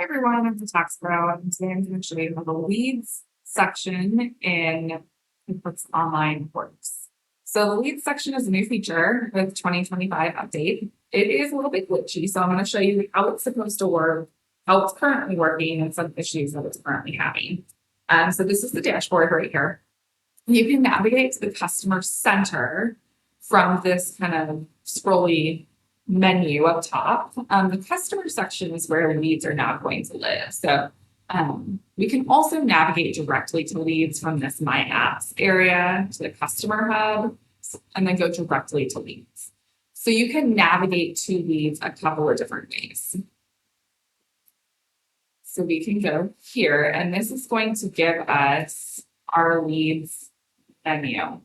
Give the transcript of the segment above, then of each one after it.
Hi everyone, I'm the Tax Pro, and today I'm going to show you how the leads section in Quickbooks Online works. So the leads section is a new feature with 2025 update. It is a little bit glitchy, so I'm going to show you how it's supposed to work, how it's currently working, and some issues that it's currently having. So this is the dashboard right here. You can navigate to the customer center from this kind of scrolly menu up top. The customer section is where leads are now going to live. So we can also navigate directly to leads from this My Apps area to the customer hub and then go directly to leads. So you can navigate to leads a couple of different ways. So we can go here, and this is going to give us our leads menu.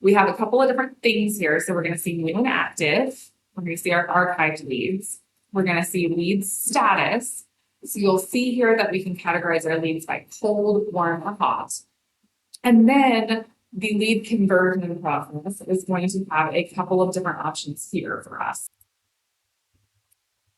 We have a couple of different things here. So we're going to see new and active. We're going to see our archived leads. We're going to see leads status. So you'll see here that we can categorize our leads by cold, warm, or hot. And then the lead conversion process is going to have a couple of different options here for us.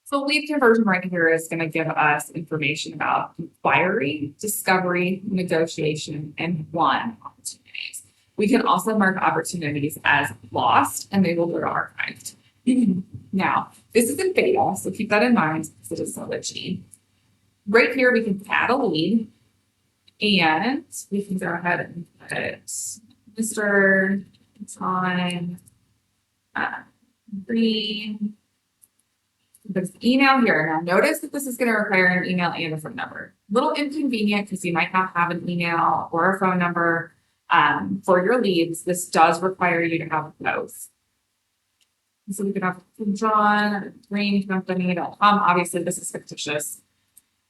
So lead conversion right here is going to give us information about inquiry, discovery, negotiation, and won opportunities. We can also mark opportunities as lost, and they will go to archived. Now, this is in beta, so keep that in mind because it is so glitchy. Right here, we can add a lead, and we can go ahead and put Mr. John Green. There's email here. Now, notice that this is going to require an email and a phone number. A little inconvenient because you might not have an email or a phone number for your leads. This does require you to have both. So we could have John Green Company.com. Obviously, this is fictitious.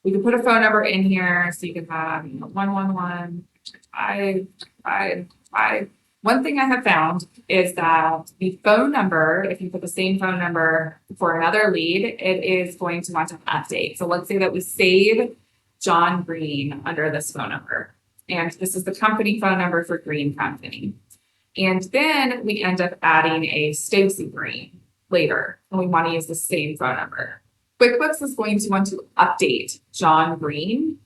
We could put a phone number in here, so you can have 111-555. One thing I have found is that the phone number, if you put the same phone number for another lead, it is going to want to update. So let's say that we save John Green under this phone number, and this is the company phone number for Green Company. And then we end up adding a Stacy Green later, and we want to use the same phone number. QuickBooks is going to want to update John Green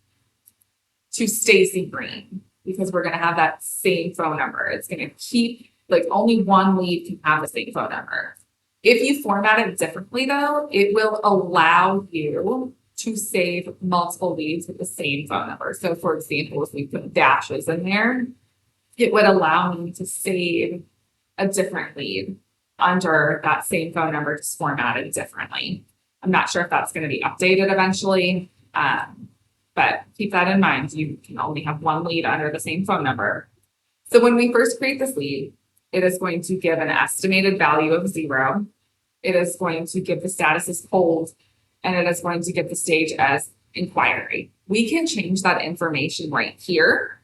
to Stacy Green because we're going to have that same phone number. It's going to keep, like, only one lead can have the same phone number. If you format it differently, though, it will allow you to save multiple leads with the same phone number. So, for example, if we put dashes in there, it would allow me to save a different lead under that same phone number, just formatted differently. I'm not sure if that's going to be updated eventually, but keep that in mind. You can only have one lead under the same phone number. So when we first create this lead, it is going to give an estimated value of 0. It is going to give the status as cold, and it is going to give the stage as inquiry. We can change that information right here.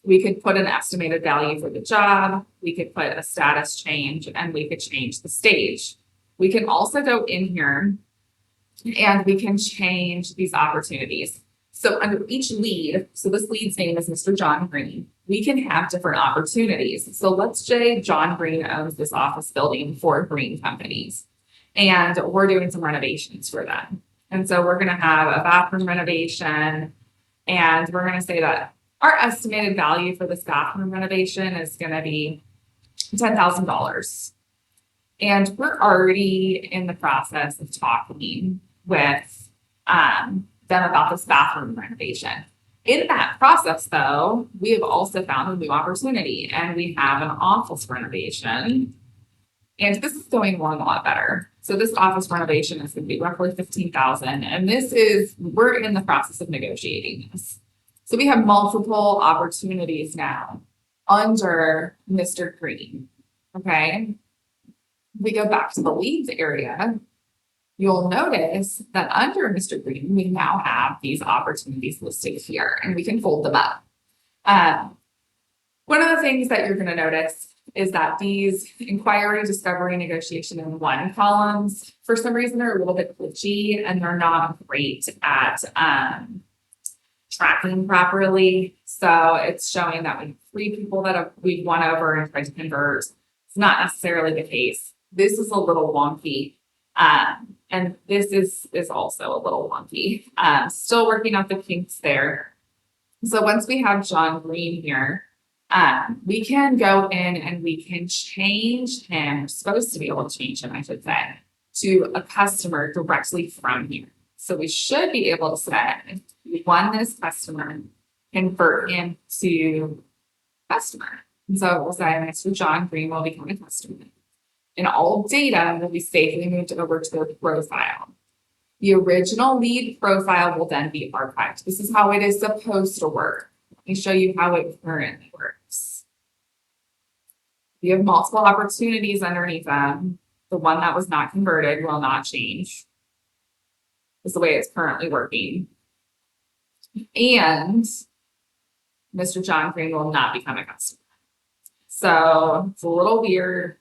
We could put an estimated value for the job, we could put a status change, and we could change the stage. We can also go in here and we can change these opportunities. So under each lead, so this lead's name is Mr. John Green, we can have different opportunities. So let's say John Green owns this office building for Green Companies, and we're doing some renovations for them. And so we're going to have a bathroom renovation, and we're going to say that our estimated value for this bathroom renovation is going to be $10,000. And we're already in the process of talking with them about this bathroom renovation. In that process, though, we have also found a new opportunity, and we have an office renovation. And this is going along a lot better. So this office renovation is going to be roughly $15,000. And we're in the process of negotiating this. So we have multiple opportunities now under Mr. Green, okay? We go back to the leads area. You'll notice that under Mr. Green, we now have these opportunities listed here, and we can fold them up. One of the things that you're going to notice is that these inquiry, discovery, negotiation, and won columns, for some reason, are a little bit glitchy, and they're not great at tracking properly. So it's showing that we have 3 people that we've won over and tried to convert. It's not necessarily the case. This is a little wonky. And this is also a little wonky. Still working out the kinks there. So once we have John Green here, we can go in and we can change him, supposed to be able to change him, I should say, to a customer directly from here. So we should be able to say, we won this customer, convert him to customer. And so we'll say Mr. John Green will become a customer. And all data will be safely moved over to the profile. The original lead profile will then be archived. This is how it is supposed to work. Let me show you how it currently works. You have multiple opportunities underneath them. The one that was not converted will not change. This is the way it's currently working. And Mr. John Green will not become a customer. So it's a little weird.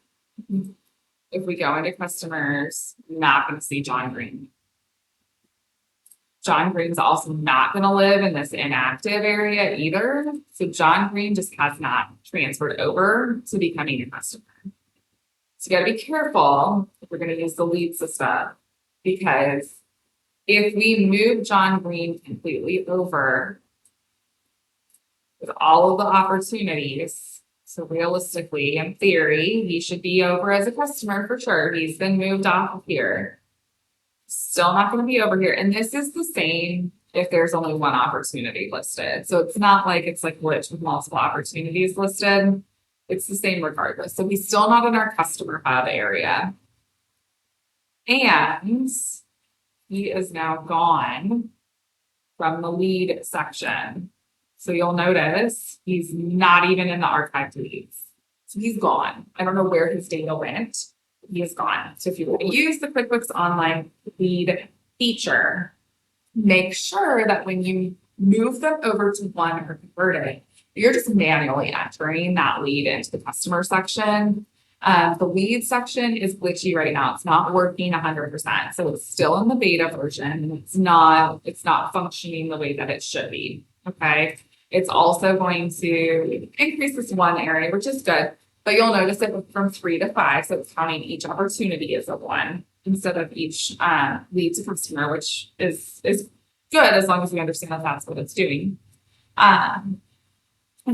If we go into customers, we're not going to see John Green. John Green's also not going to live in this inactive area either. So John Green just has not transferred over to becoming a customer. So you got to be careful if we're going to use the lead system, because if we move John Green completely over with all of the opportunities, so realistically, in theory, he should be over as a customer for sure. He's been moved off of here. Still not going to be over here. And this is the same if there's only one opportunity listed. So it's not like it's like glitch with multiple opportunities listed. It's the same regardless. So he's still not in our customer hub area. And he is now gone from the lead section. So you'll notice he's not even in the archived leads. So he's gone. I don't know where his data went. He is gone. So if you use the QuickBooks Online lead feature, make sure that when you move them over to one or convert it, you're just manually entering that lead into the customer section. The lead section is glitchy right now. It's not working 100%. So it's still in the beta version, and it's not functioning the way that it should be. Okay. It's also going to increase this one area, which is good. But you'll notice it went from 3 to 5, so it's counting each opportunity as a 1 instead of each lead to customer, which is good as long as we understand that that's what it's doing. And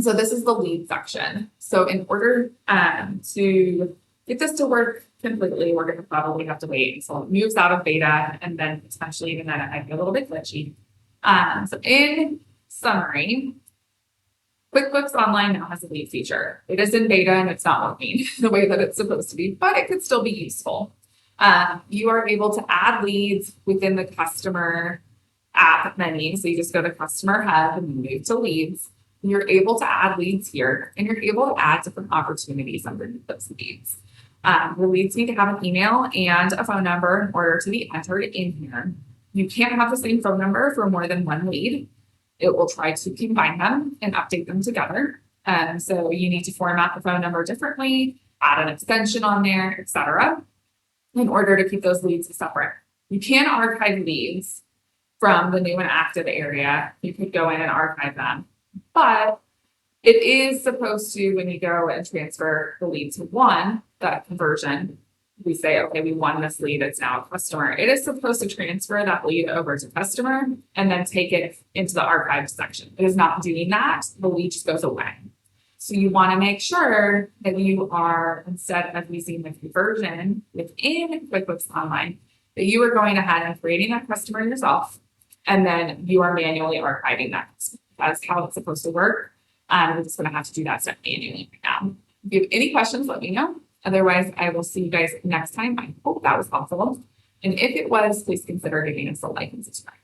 so this is the lead section. So in order to get this to work completely, we're going to probably have to wait until it moves out of beta, and then potentially even then it might be a little bit glitchy. So in summary, QuickBooks Online now has a lead feature. It is in beta and it's not working the way that it's supposed to be, but it could still be useful. You are able to add leads within the customer app menu. So you just go to Customer Hub and move to leads. And you're able to add leads here, and you're able to add different opportunities underneath those leads. The leads need to have an email and a phone number in order to be entered in here. You can't have the same phone number for more than one lead. It will try to combine them and update them together. So you need to format the phone number differently, add an extension on there, etc., in order to keep those leads separate. You can archive leads from the new and active area. You could go in and archive them, but it is supposed to, when you go and transfer the lead to one, that conversion, we say, okay, we won this lead, it's now a customer. It is supposed to transfer that lead over to customer and then take it into the archive section. It is not doing that. The lead just goes away. So you want to make sure that you are, instead of using the conversion within QuickBooks Online, that you are going ahead and creating that customer yourself, and then you are manually archiving that customer. That's how it's supposed to work. We're just going to have to do that step manually right now. If you have any questions, let me know. Otherwise, I will see you guys next time. I hope that was helpful. And if it was, please consider giving us a like and subscribe.